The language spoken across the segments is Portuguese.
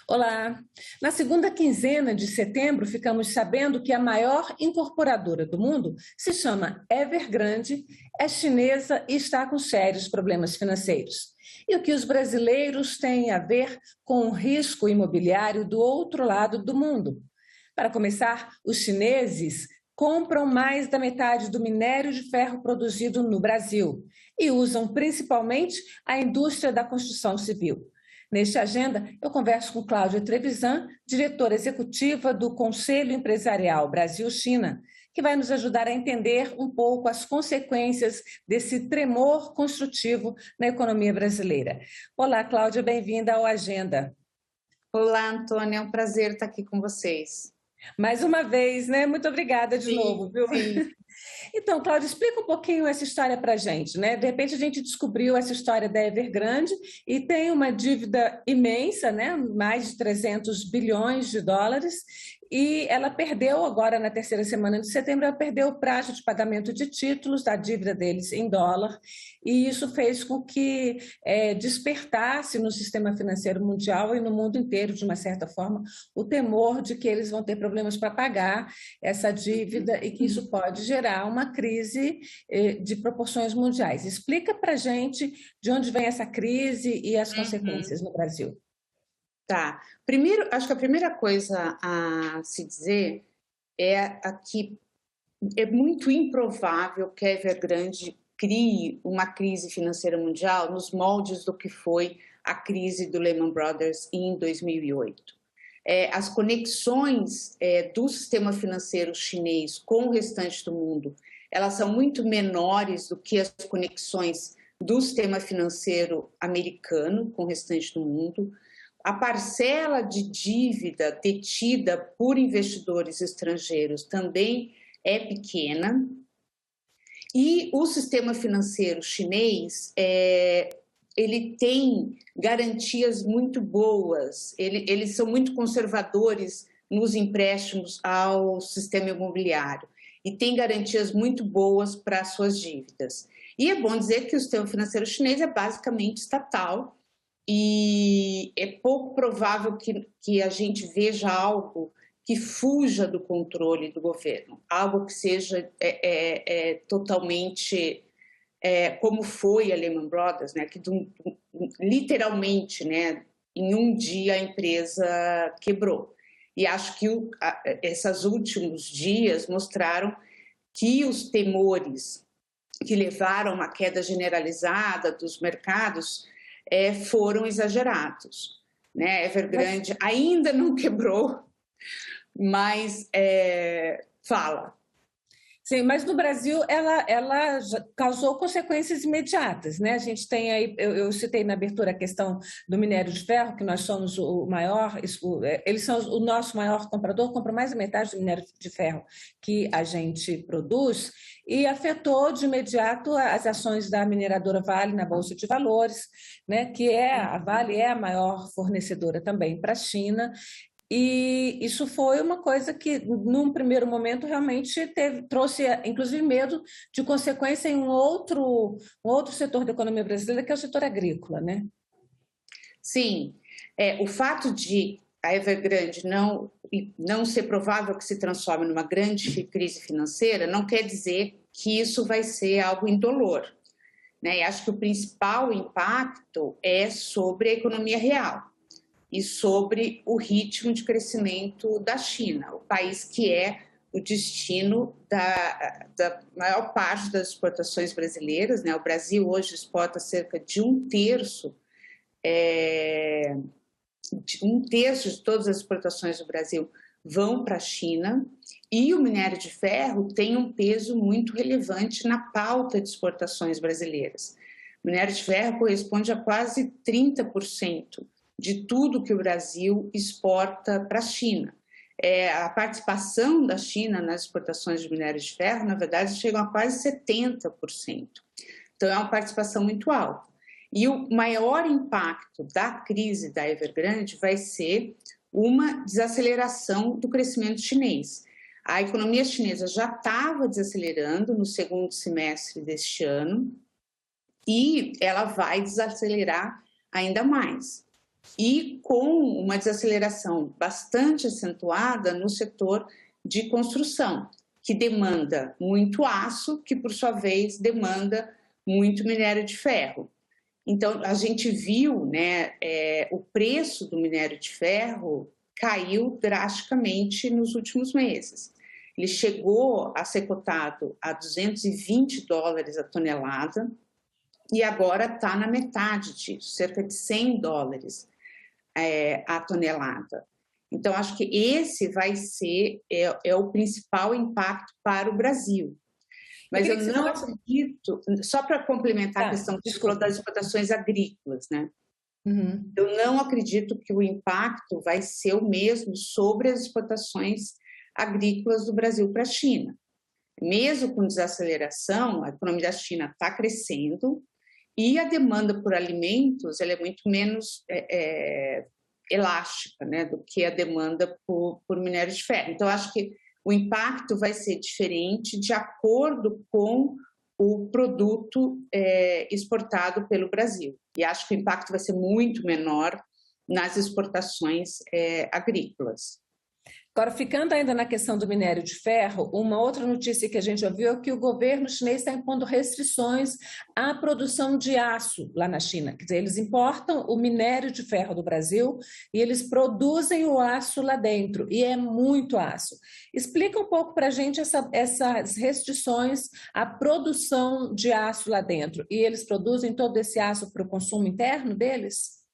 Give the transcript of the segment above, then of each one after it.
Olá! Na segunda quinzena de setembro, ficamos sabendo que a maior incorporadora do mundo se chama Evergrande, é chinesa e está com sérios problemas financeiros. E o que os brasileiros têm a ver com o risco imobiliário do outro lado do mundo? Para começar, os chineses compram mais da metade do minério de ferro produzido no Brasil e usam principalmente a indústria da construção civil. Neste Agenda, eu converso com Cláudia Trevisan, diretora executiva do Conselho Empresarial Brasil-China, que vai nos ajudar a entender um pouco as consequências desse tremor construtivo na economia brasileira. Olá, Cláudia, bem-vinda ao Agenda. Olá, Antônia, é um prazer estar aqui com vocês. Mais uma vez, né? Muito obrigada de novo, viu? Sim. Então, Cláudia, explica um pouquinho essa história para a gente, né? De repente a gente descobriu essa história da Evergrande e tem uma dívida imensa, né? Mais de 300 bilhões de dólares, e ela perdeu agora na terceira semana de setembro, ela perdeu o prazo de pagamento de títulos da dívida deles em dólar, e isso fez com que despertasse no sistema financeiro mundial e no mundo inteiro, de uma certa forma, o temor de que eles vão ter problemas para pagar essa dívida e que isso pode gerar uma crise de proporções mundiais. Explica para a gente de onde vem essa crise e as consequências no Brasil. Tá. Primeiro, acho que a primeira coisa a se dizer é que é muito improvável que a Evergrande crie uma crise financeira mundial nos moldes do que foi a crise do Lehman Brothers em 2008. As conexões do sistema financeiro chinês com o restante do mundo, elas são muito menores do que as conexões do sistema financeiro americano com o restante do mundo. A parcela de dívida detida por investidores estrangeiros também é pequena. E o sistema financeiro chinês ele tem garantias muito boas, eles são muito conservadores nos empréstimos ao sistema imobiliário e tem garantias muito boas para as suas dívidas. E é bom dizer que o sistema financeiro chinês é basicamente estatal e é pouco provável que a gente veja algo que fuja do controle do governo, algo que seja totalmente como foi a Lehman Brothers, né, que literalmente, né, em um dia a empresa quebrou. E acho que esses últimos dias mostraram que os temores que levaram a uma queda generalizada dos mercados foram exagerados. Né? Evergrande ainda não quebrou, mas fala. Sim, mas no Brasil ela causou consequências imediatas, né? A gente tem aí, eu citei na abertura a questão do minério de ferro, que nós somos o maior, eles são o nosso maior comprador, compra mais da metade do minério de ferro que a gente produz, e afetou de imediato as ações da mineradora Vale na Bolsa de Valores, né? Que a Vale é a maior fornecedora também para a China. E isso foi uma coisa que, num primeiro momento, realmente trouxe, inclusive, medo de consequência em um outro setor da economia brasileira, que é o setor agrícola, né? Sim. O fato de a Evergrande não ser provável que se transforme numa grande crise financeira não quer dizer que isso vai ser algo indolor. Né? E acho que o principal impacto é sobre a economia real e sobre o ritmo de crescimento da China, o país que é o destino da maior parte das exportações brasileiras. Né? O Brasil hoje exporta cerca de um terço de todas as exportações do Brasil vão para a China, e o minério de ferro tem um peso muito relevante na pauta de exportações brasileiras. O minério de ferro corresponde a quase 30% de tudo que o Brasil exporta para a China. A participação da China nas exportações de minério de ferro, na verdade, chega a quase 70%. Então, é uma participação muito alta. E o maior impacto da crise da Evergrande vai ser uma desaceleração do crescimento chinês. A economia chinesa já estava desacelerando no segundo semestre deste ano e ela vai desacelerar ainda mais. e com uma desaceleração bastante acentuada no setor de construção, que demanda muito aço, que por sua vez demanda muito minério de ferro. Então, a gente viu, né, o preço do minério de ferro caiu drasticamente nos últimos meses. Ele chegou a ser cotado a $220 a tonelada e agora está na metade disso, cerca de $100 a tonelada. Então, acho que esse vai ser o principal impacto para o Brasil. Mas eu não acredito, só para complementar a questão que você falou das exportações agrícolas, né? Uhum. Eu não acredito que o impacto vai ser o mesmo sobre as exportações agrícolas do Brasil para a China. Mesmo com desaceleração, a economia da China está crescendo e a demanda por alimentos ela é muito menos elástica, né, do que a demanda por minério de ferro. Então, acho que o impacto vai ser diferente de acordo com o produto exportado pelo Brasil. E acho que o impacto vai ser muito menor nas exportações agrícolas. Agora, ficando ainda na questão do minério de ferro, uma outra notícia que a gente ouviu é que o governo chinês está impondo restrições à produção de aço lá na China. Quer dizer, eles importam o minério de ferro do Brasil e eles produzem o aço lá dentro, e é muito aço. Explica um pouco para a gente essas restrições à produção de aço lá dentro. E eles produzem todo esse aço para o consumo interno deles?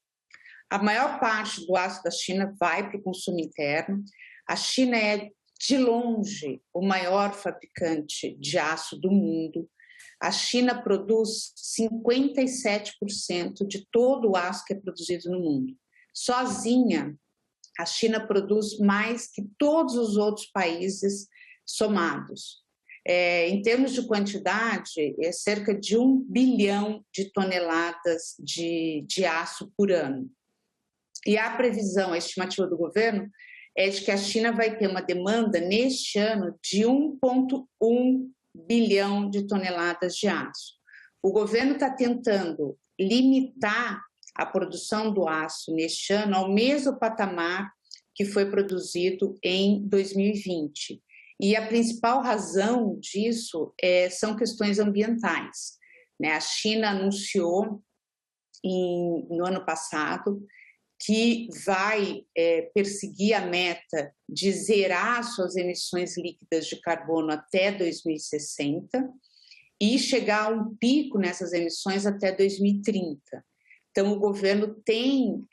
A maior parte do aço da China vai para o consumo interno. A China é, de longe, o maior fabricante de aço do mundo. A China produz 57% de todo o aço que é produzido no mundo. Sozinha, a China produz mais que todos os outros países somados. Em termos de quantidade, é cerca de 1 bilhão de toneladas de aço por ano. E a previsão, a estimativa do governo, é de que a China vai ter uma demanda neste ano de 1,1 bilhão de toneladas de aço. O governo está tentando limitar a produção do aço neste ano ao mesmo patamar que foi produzido em 2020. E a principal razão disso são questões ambientais, né? A China anunciou no ano passado que vai perseguir a meta de zerar suas emissões líquidas de carbono até 2060 e chegar a um pico nessas emissões até 2030. Então, o governo tem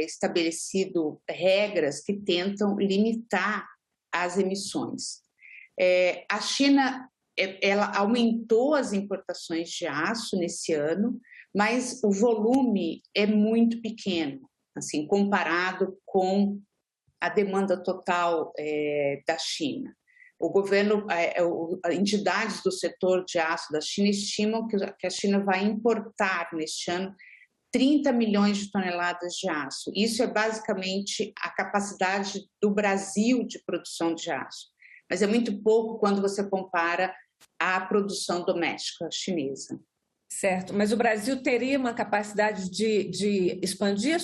estabelecido regras que tentam limitar as emissões. A China ela aumentou as importações de aço nesse ano, mas o volume é muito pequeno, assim, comparado com a demanda total da China. O governo, entidades do setor de aço da China estimam que a China vai importar neste ano 30 milhões de toneladas de aço. Isso é basicamente a capacidade do Brasil de produção de aço, mas é muito pouco quando você compara à produção doméstica chinesa. Certo, mas o Brasil teria uma capacidade de expandir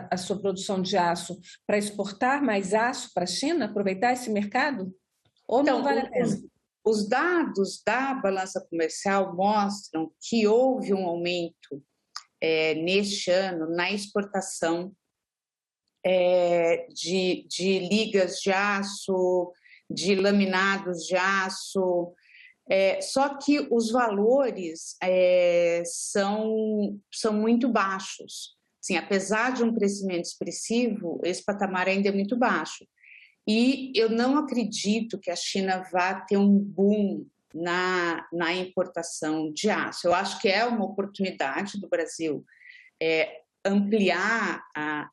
a sua produção de aço para exportar mais aço para a China, aproveitar esse mercado? Ou então, não vale a pena? Os dados da balança comercial mostram que houve um aumento neste ano na exportação de ligas de aço, de laminados de aço, só que os valores são muito baixos. Assim, apesar de um crescimento expressivo, esse patamar ainda é muito baixo. E eu não acredito que a China vá ter um boom na importação de aço. Eu acho que é uma oportunidade do Brasil ampliar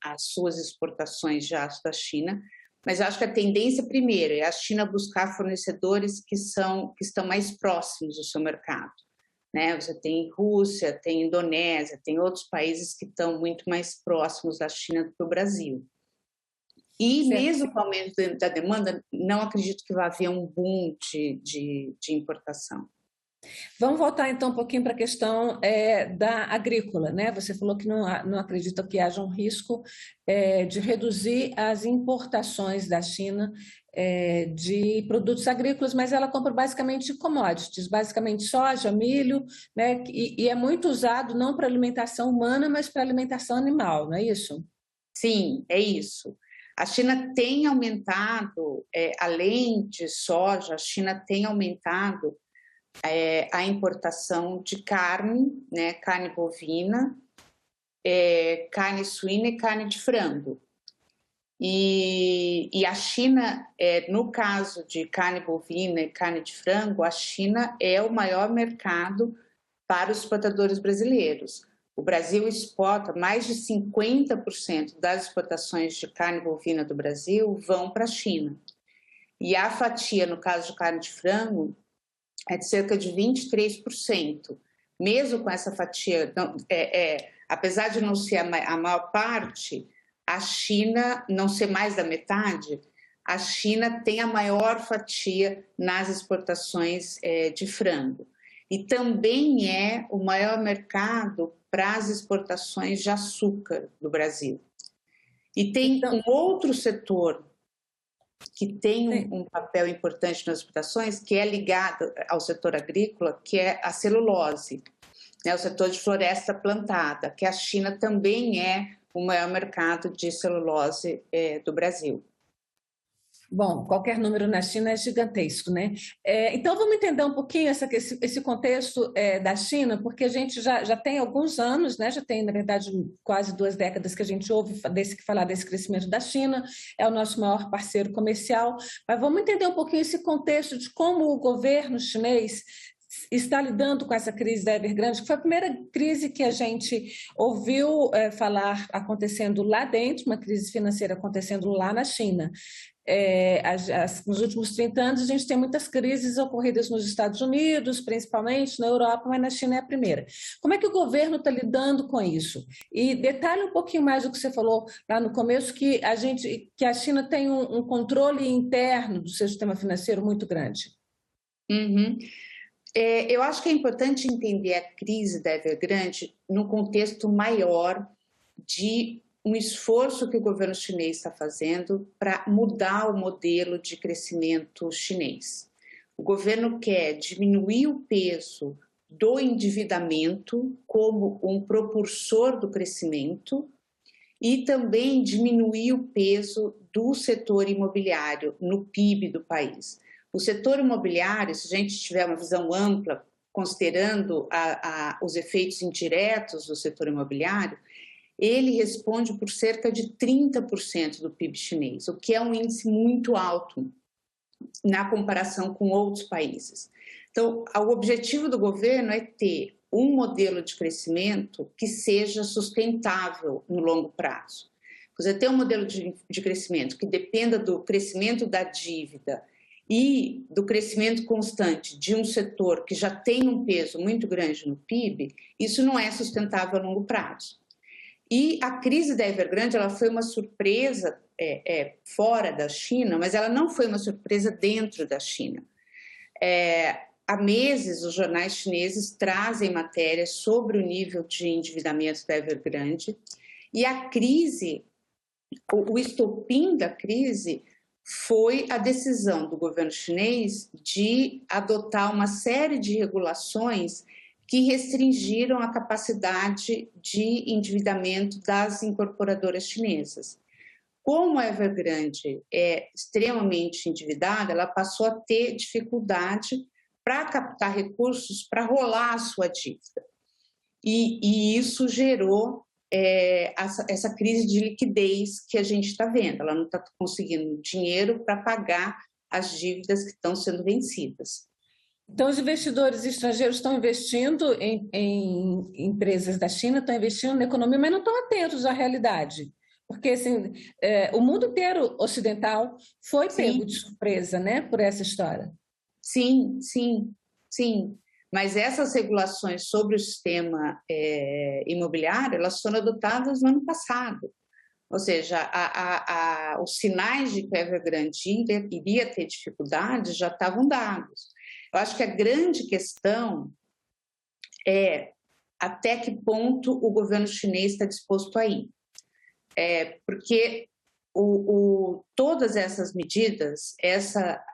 as suas exportações de aço da China, mas eu acho que a tendência, primeiro, é a China buscar fornecedores que estão mais próximos do seu mercado, né? Você tem Rússia, tem Indonésia, tem outros países que estão muito mais próximos da China do que o Brasil. E certo. Mesmo com o aumento da demanda, não acredito que vai haver um boom de importação. Vamos voltar então um pouquinho para a questão da agrícola, né? Você falou que não acredita que haja um risco de reduzir as importações da China de produtos agrícolas, mas ela compra basicamente commodities, basicamente soja, milho, né? E é muito usado não para alimentação humana, mas para alimentação animal, não é isso? Sim, é isso. A China tem aumentado, além de soja, a China tem aumentado a importação de carne, né, carne bovina, carne suína e carne de frango. E a China, no caso de carne bovina e carne de frango, a China é o maior mercado para os exportadores brasileiros. O Brasil exporta mais de 50% das exportações de carne bovina do Brasil vão para a China. E a fatia, no caso de carne de frango, é de cerca de 23%. Mesmo com essa fatia, apesar de não ser a maior parte, a China não ser mais da metade, a China tem a maior fatia nas exportações de frango. E também é o maior mercado para as exportações de açúcar do Brasil. E tem um outro setor que tem um papel importante nas exportações, que é ligado ao setor agrícola, que é a celulose, né, o setor de floresta plantada, que a China também é o maior mercado de celulose do Brasil. Bom, qualquer número na China é gigantesco, né? Então, vamos entender um pouquinho esse contexto da China, porque a gente já tem alguns anos, né? Já tem, na verdade, quase 2 décadas que a gente ouve falar desse crescimento da China, é o nosso maior parceiro comercial, mas vamos entender um pouquinho esse contexto de como o governo chinês está lidando com essa crise da Evergrande, que foi a primeira crise que a gente ouviu falar acontecendo lá dentro, uma crise financeira acontecendo lá na China. Nos últimos 30 anos, a gente tem muitas crises ocorridas nos Estados Unidos, principalmente na Europa, mas na China é a primeira. Como é que o governo está lidando com isso? E detalhe um pouquinho mais do que você falou lá no começo, que a China tem um controle interno do seu sistema financeiro muito grande. Uhum. Eu acho que é importante entender a crise da Evergrande no contexto maior de um esforço que o governo chinês está fazendo para mudar o modelo de crescimento chinês. O governo quer diminuir o peso do endividamento como um propulsor do crescimento e também diminuir o peso do setor imobiliário no PIB do país. O setor imobiliário, se a gente tiver uma visão ampla, considerando os efeitos indiretos do setor imobiliário, ele responde por cerca de 30% do PIB chinês, o que é um índice muito alto na comparação com outros países. Então, o objetivo do governo é ter um modelo de crescimento que seja sustentável no longo prazo. Você tem um modelo de crescimento que dependa do crescimento da dívida e do crescimento constante de um setor que já tem um peso muito grande no PIB, isso não é sustentável a longo prazo. E a crise da Evergrande ela foi uma surpresa fora da China, mas ela não foi uma surpresa dentro da China. Há meses, os jornais chineses trazem matérias sobre o nível de endividamento da Evergrande e a crise, o estopim da crise foi a decisão do governo chinês de adotar uma série de regulações que restringiram a capacidade de endividamento das incorporadoras chinesas. Como a Evergrande é extremamente endividada, ela passou a ter dificuldade para captar recursos para rolar a sua dívida. E isso gerou essa crise de liquidez que a gente está vendo. Ela não está conseguindo dinheiro para pagar as dívidas que estão sendo vencidas. Então, os investidores estrangeiros estão investindo em empresas da China, estão investindo na economia, mas não estão atentos à realidade. Porque assim, o mundo inteiro ocidental foi pego de surpresa, né, por essa história. Sim. Mas essas regulações sobre o sistema imobiliário, elas foram adotadas no ano passado. Ou seja, os sinais de que a Evergrande iria ter dificuldades já estavam dados. Eu acho que a grande questão é até que ponto o governo chinês está disposto a ir. Porque todas essas medidas,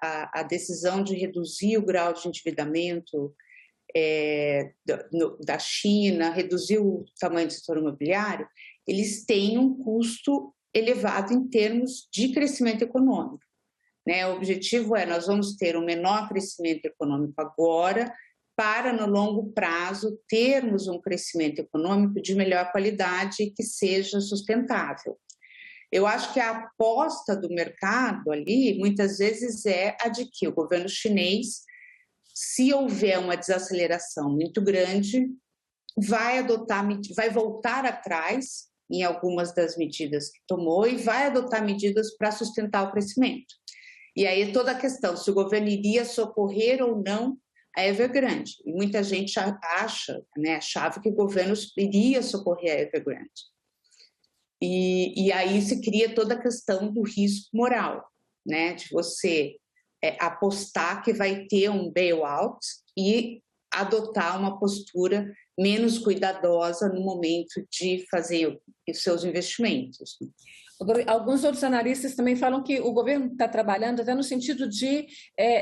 a decisão de reduzir o grau de endividamento da China, reduzir o tamanho do setor imobiliário, eles têm um custo elevado em termos de crescimento econômico. Né? O objetivo nós vamos ter um menor crescimento econômico agora, para no longo prazo termos um crescimento econômico de melhor qualidade e que seja sustentável. Eu acho que a aposta do mercado ali, muitas vezes, é a de que o governo chinês, se houver uma desaceleração muito grande, vai voltar atrás em algumas das medidas que tomou e vai adotar medidas para sustentar o crescimento. E aí toda a questão, se o governo iria socorrer ou não a Evergrande. E muita gente achava que o governo iria socorrer a Evergrande. E aí se cria toda a questão do risco moral, né? De você apostar que vai ter um bailout e adotar uma postura menos cuidadosa no momento de fazer os seus investimentos. Alguns outros analistas também falam que o governo está trabalhando até no sentido de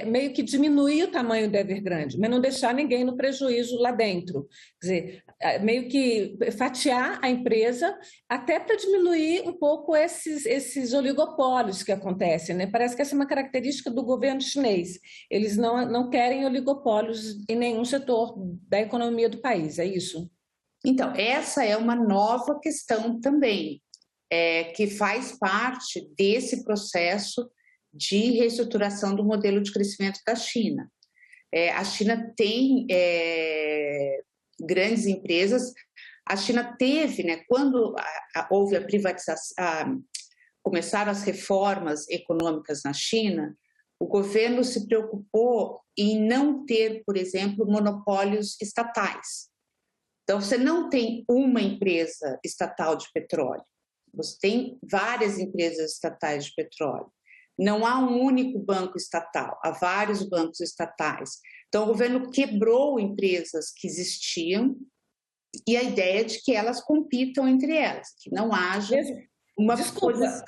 meio que diminuir o tamanho da Evergrande, mas não deixar ninguém no prejuízo lá dentro. Quer dizer, meio que fatiar a empresa até para diminuir um pouco esses oligopólios que acontecem, né? Parece que essa é uma característica do governo chinês. Eles não querem oligopólios em nenhum setor da economia do país, é isso? Então, essa é uma nova questão também. Que faz parte desse processo de reestruturação do modelo de crescimento da China. A China tem grandes empresas. A China teve, né, quando houve a privatização, começaram as reformas econômicas na China, o governo se preocupou em não ter, por exemplo, monopólios estatais. Então, você não tem uma empresa estatal de petróleo. Você tem várias empresas estatais de petróleo. Não há um único banco estatal, há vários bancos estatais. Então, o governo quebrou empresas que existiam e a ideia é de que elas compitam entre elas, que não haja uma posição...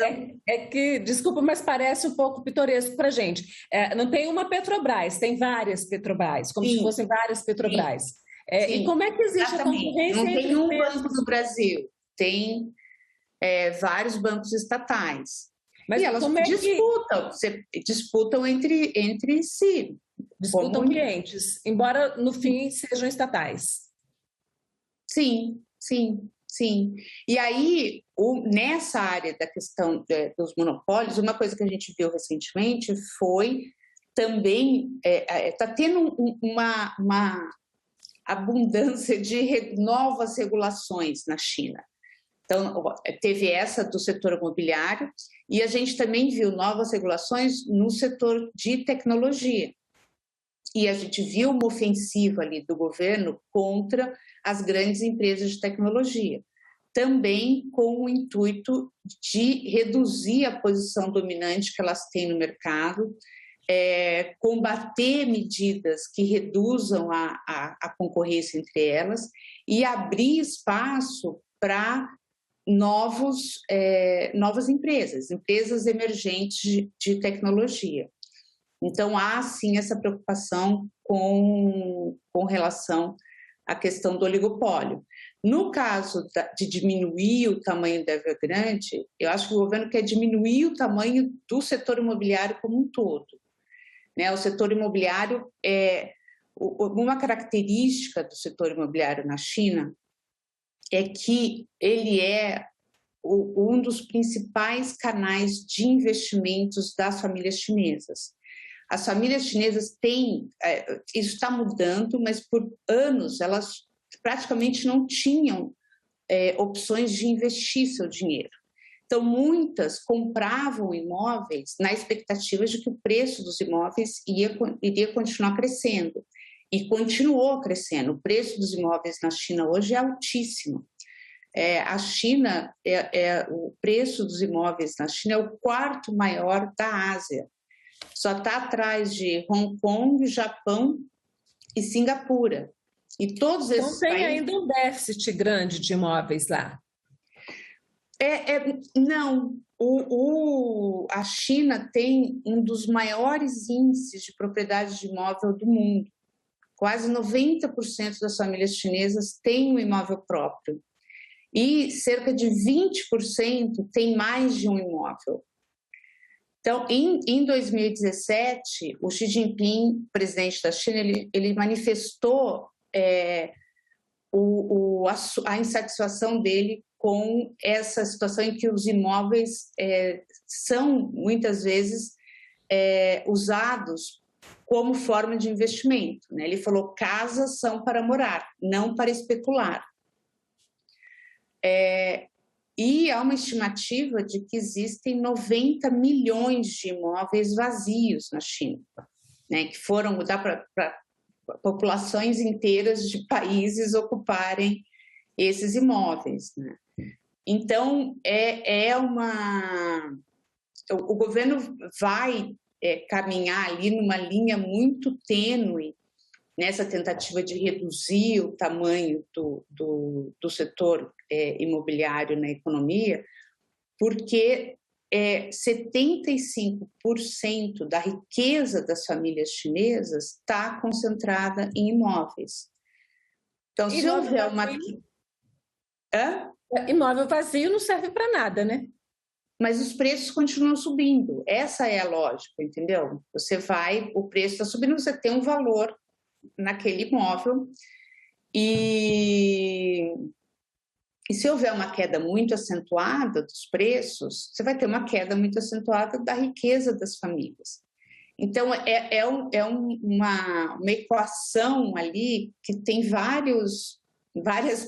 Desculpa, mas parece um pouco pitoresco para a gente. Não tem uma Petrobras, tem várias Petrobras, como se fossem várias Petrobras. E como é que existe a concorrência entre... Não tem um empresas? banco no Brasil, tem... vários bancos estatais. Mas e elas disputam entre si. Disputam clientes, embora no fim sejam estatais. Sim. E aí, nessa área da questão dos monopólios, uma coisa que a gente viu recentemente foi também, está tendo uma abundância de novas regulações na China. Então, teve essa do setor imobiliário e a gente também viu novas regulações no setor de tecnologia. E a gente viu uma ofensiva ali do governo contra as grandes empresas de tecnologia, também com o intuito de reduzir a posição dominante que elas têm no mercado, combater medidas que reduzam a concorrência entre elas e abrir espaço para novas empresas emergentes de tecnologia. Então, há, sim, essa preocupação com relação à questão do oligopólio. No caso de diminuir o tamanho da Evergrande, eu acho que o governo quer diminuir o tamanho do setor imobiliário como um todo. Né? O setor imobiliário uma característica do setor imobiliário na China é que ele é um dos principais canais de investimentos das famílias chinesas. As famílias chinesas têm, isso está mudando, mas por anos elas praticamente não tinham opções de investir seu dinheiro. Então, muitas compravam imóveis na expectativa de que o preço dos imóveis iria continuar crescendo. E continuou crescendo. O preço dos imóveis na China hoje é altíssimo. A China, o preço dos imóveis na China é o quarto maior da Ásia. Só está atrás de Hong Kong, Japão e Singapura. E todos esses Então tem países... ainda um déficit grande de imóveis lá. Não, a China tem um dos maiores índices de propriedade de imóvel do mundo. Quase 90% das famílias chinesas têm um imóvel próprio. E cerca de 20% tem mais de um imóvel. Então, em 2017, o Xi Jinping, presidente da China, ele manifestou a insatisfação dele com essa situação em que os imóveis são, muitas vezes, usados como forma de investimento, né? Ele falou, casas são para morar, não para especular. E há uma estimativa de que existem 90 milhões de imóveis vazios na China, né? Que foram, dá para populações inteiras de países ocuparem esses imóveis, né? Então, o governo vai caminhar ali numa linha muito tênue nessa tentativa de reduzir o tamanho do setor imobiliário na economia, porque 75% da riqueza das famílias chinesas está concentrada em imóveis. Então, se houver uma... Imóvel vazio não serve para nada, né? Mas os preços continuam subindo. Essa é a lógica, entendeu? O preço está subindo, você tem um valor naquele imóvel e se houver uma queda muito acentuada dos preços, você vai ter uma queda muito acentuada da riqueza das famílias. Então, uma equação ali que tem várias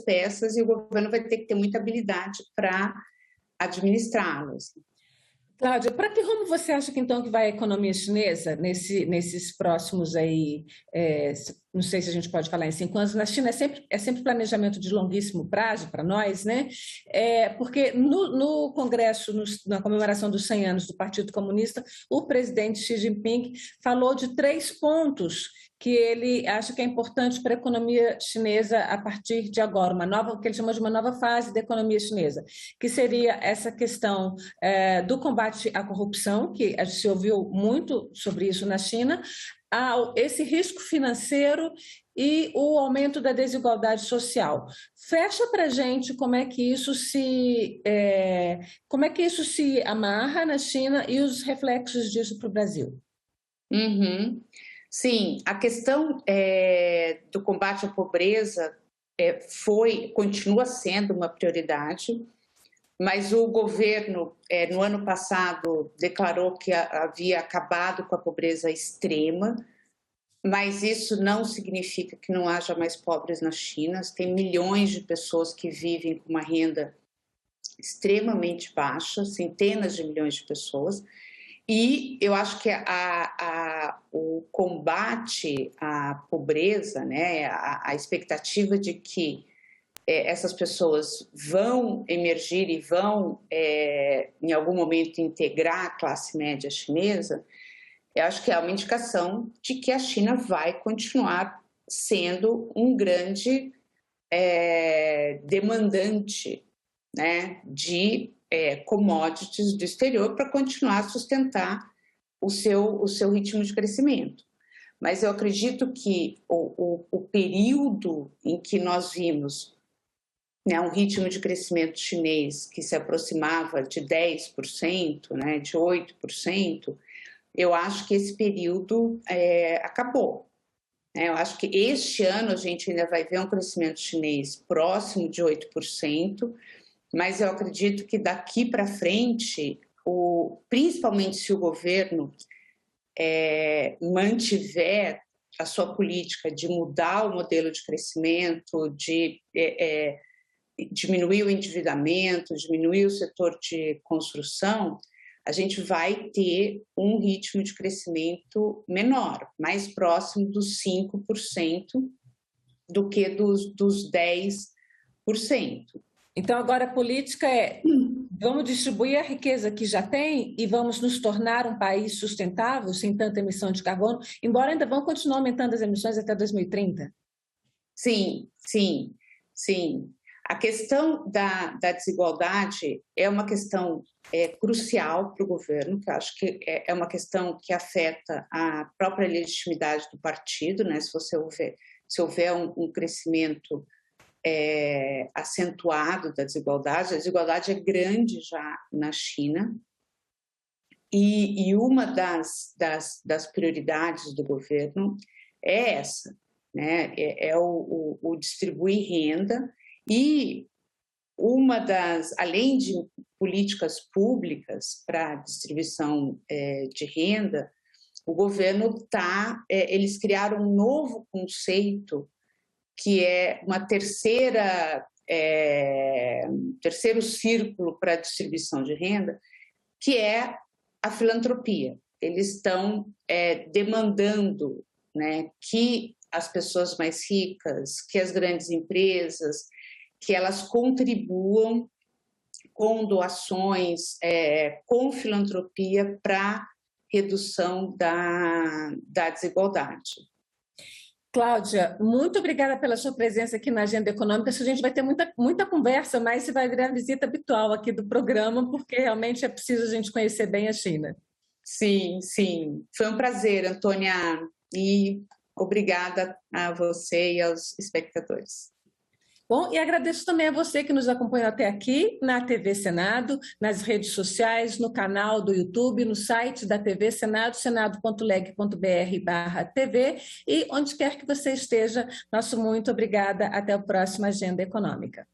peças e o governo vai ter que ter muita habilidade para administrá-las. Cláudia, para que rumo você acha que então que vai a economia chinesa nesses próximos aí, não sei se a gente pode falar em 5 anos, na China é sempre planejamento de longuíssimo prazo para nós, né? Porque no Congresso, na comemoração dos 100 anos do Partido Comunista, o presidente Xi Jinping falou de 3 pontos que ele acha que é importante para a economia chinesa a partir de agora, o que ele chamou de uma nova fase da economia chinesa, que seria essa questão do combate à corrupção, que a gente se ouviu muito sobre isso na China, esse risco financeiro e o aumento da desigualdade social. Fecha para a gente como é que isso se amarra na China e os reflexos disso para o Brasil. Uhum. Sim, a questão do combate à pobreza continua sendo uma prioridade, mas o governo, no ano passado, declarou que havia acabado com a pobreza extrema, mas isso não significa que não haja mais pobres na China. Tem milhões de pessoas que vivem com uma renda extremamente baixa, centenas de milhões de pessoas. E eu acho que o combate à pobreza, né, a expectativa de que essas pessoas vão emergir e vão, em algum momento, integrar a classe média chinesa, eu acho que é uma indicação de que a China vai continuar sendo um grande demandante, né, de commodities do exterior para continuar a sustentar o seu ritmo de crescimento. Mas eu acredito que o período em que nós vimos, né, um ritmo de crescimento chinês que se aproximava de 10%, né, de 8%, eu acho que esse período acabou. Eu acho que este ano a gente ainda vai ver um crescimento chinês próximo de 8%, mas eu acredito que daqui para frente, principalmente se o governo mantiver a sua política de mudar o modelo de crescimento, de diminuir o endividamento, diminuir o setor de construção, a gente vai ter um ritmo de crescimento menor, mais próximo dos 5% do que dos 10%. Então, agora a política é: vamos distribuir a riqueza que já tem e vamos nos tornar um país sustentável, sem tanta emissão de carbono, embora ainda vão continuar aumentando as emissões até 2030. Sim, sim, sim. A questão da desigualdade é uma questão crucial para o governo, que eu acho que é uma questão que afeta a própria legitimidade do partido, né? Se houver um crescimento acentuado da desigualdade, a desigualdade é grande já na China, e uma das prioridades do governo é essa, né? É o distribuir renda, e além de políticas públicas para distribuição de renda, o governo eles criaram um novo conceito que é uma terceiro círculo para a distribuição de renda, que é a filantropia. Eles estão demandando, né, que as pessoas mais ricas, que as grandes empresas, que elas contribuam com doações, com filantropia para redução da desigualdade. Cláudia, muito obrigada pela sua presença aqui na Agenda Econômica. A gente vai ter muita conversa, mas você vai virar visita habitual aqui do programa, porque realmente é preciso a gente conhecer bem a China. Sim, sim. Foi um prazer, Antônia, e obrigada a você e aos espectadores. Bom, e agradeço também a você que nos acompanhou até aqui na TV Senado, nas redes sociais, no canal do YouTube, no site da TV Senado, senado.leg.br/TV, e onde quer que você esteja, nosso muito obrigada. Até o próximo Agenda Econômica.